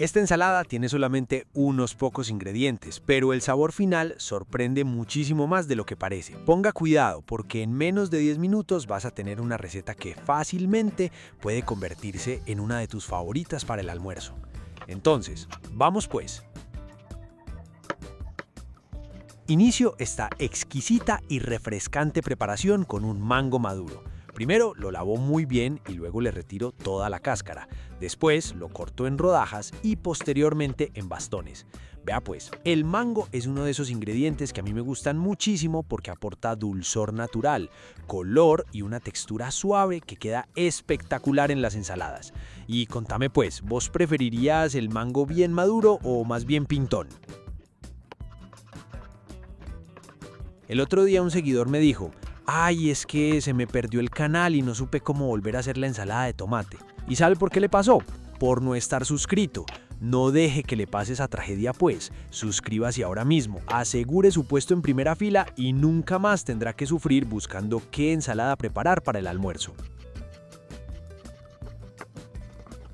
Esta ensalada tiene solamente unos pocos ingredientes, pero el sabor final sorprende muchísimo más de lo que parece. Ponga cuidado porque en menos de 10 minutos vas a tener una receta que fácilmente puede convertirse en una de tus favoritas para el almuerzo. Entonces, vamos pues. Inicio esta exquisita y refrescante preparación con un mango maduro. Primero lo lavo muy bien y luego le retiro toda la cáscara. Después lo corto en rodajas y posteriormente en bastones. Vea pues, el mango es uno de esos ingredientes que a mí me gustan muchísimo porque aporta dulzor natural, color y una textura suave que queda espectacular en las ensaladas. Y contame pues, ¿vos preferirías el mango bien maduro o más bien pintón? El otro día un seguidor me dijo: "Ay, es que se me perdió el canal y no supe cómo volver a hacer la ensalada de tomate". ¿Y sabe por qué le pasó? Por no estar suscrito. No deje que le pase esa tragedia pues. Suscríbase ahora mismo, asegure su puesto en primera fila y nunca más tendrá que sufrir buscando qué ensalada preparar para el almuerzo.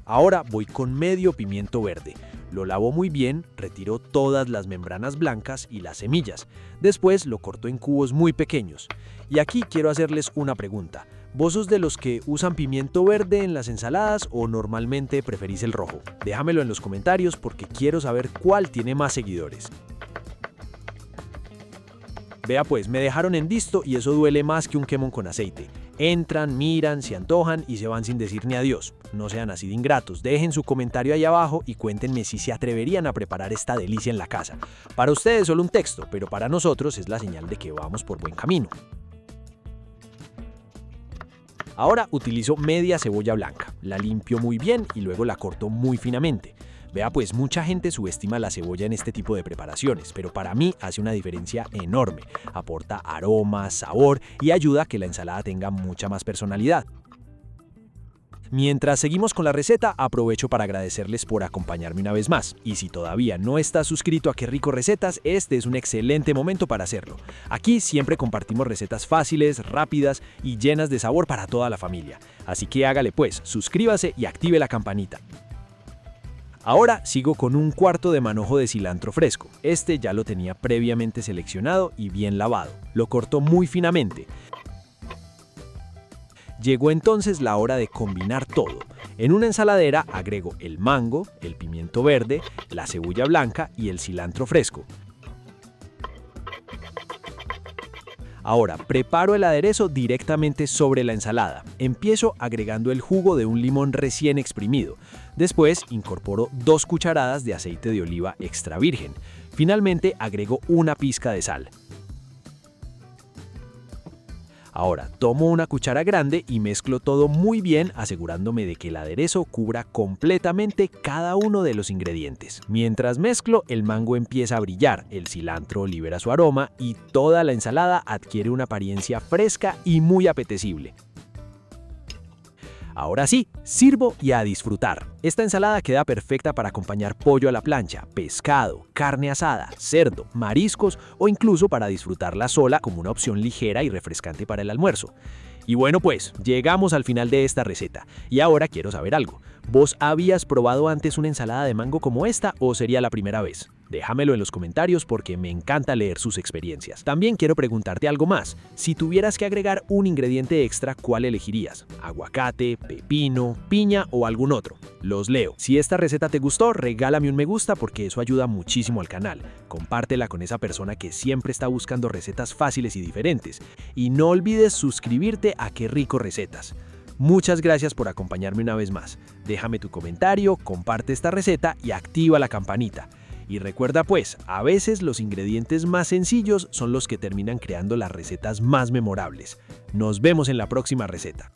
Ahora voy con medio pimiento verde. Lo lavo muy bien, retiro todas las membranas blancas y las semillas. Después lo corto en cubos muy pequeños. Y aquí quiero hacerles una pregunta. ¿Vos sos de los que usan pimiento verde en las ensaladas o normalmente preferís el rojo? Déjamelo en los comentarios porque quiero saber cuál tiene más seguidores. Vea pues, me dejaron en visto y eso duele más que un quemón con aceite. Entran, miran, se antojan y se van sin decir ni adiós. No sean así de ingratos, dejen su comentario ahí abajo y cuéntenme si se atreverían a preparar esta delicia en la casa. Para ustedes solo un texto, pero para nosotros es la señal de que vamos por buen camino. Ahora utilizo media cebolla blanca, la limpio muy bien y luego la corto muy finamente. Vea pues, mucha gente subestima la cebolla en este tipo de preparaciones, pero para mí hace una diferencia enorme. Aporta aroma, sabor y ayuda a que la ensalada tenga mucha más personalidad. Mientras seguimos con la receta, aprovecho para agradecerles por acompañarme una vez más. Y si todavía no estás suscrito a Qué Rico Recetas, este es un excelente momento para hacerlo. Aquí siempre compartimos recetas fáciles, rápidas y llenas de sabor para toda la familia. Así que hágale pues, suscríbase y active la campanita. Ahora sigo con un cuarto de manojo de cilantro fresco. Este ya lo tenía previamente seleccionado y bien lavado. Lo corto muy finamente. Llegó entonces la hora de combinar todo. En una ensaladera agrego el mango, el pimiento verde, la cebolla blanca y el cilantro fresco. Ahora preparo el aderezo directamente sobre la ensalada. Empiezo agregando el jugo de un limón recién exprimido. Después incorporo 2 cucharadas de aceite de oliva extra virgen. Finalmente agrego una pizca de sal. Ahora tomo una cuchara grande y mezclo todo muy bien, asegurándome de que el aderezo cubra completamente cada uno de los ingredientes. Mientras mezclo, el mango empieza a brillar, el cilantro libera su aroma y toda la ensalada adquiere una apariencia fresca y muy apetecible. Ahora sí, sirvo y a disfrutar. Esta ensalada queda perfecta para acompañar pollo a la plancha, pescado, carne asada, cerdo, mariscos o incluso para disfrutarla sola como una opción ligera y refrescante para el almuerzo. Y bueno pues, llegamos al final de esta receta. Y ahora quiero saber algo. ¿Vos habías probado antes una ensalada de mango como esta o sería la primera vez? Déjamelo en los comentarios porque me encanta leer sus experiencias. También quiero preguntarte algo más. Si tuvieras que agregar un ingrediente extra, ¿cuál elegirías? ¿Aguacate, pepino, piña o algún otro? Los leo. Si esta receta te gustó, regálame un me gusta porque eso ayuda muchísimo al canal. Compártela con esa persona que siempre está buscando recetas fáciles y diferentes. Y no olvides suscribirte a Qué Rico Recetas. Muchas gracias por acompañarme una vez más. Déjame tu comentario, comparte esta receta y activa la campanita. Y recuerda pues, a veces los ingredientes más sencillos son los que terminan creando las recetas más memorables. Nos vemos en la próxima receta.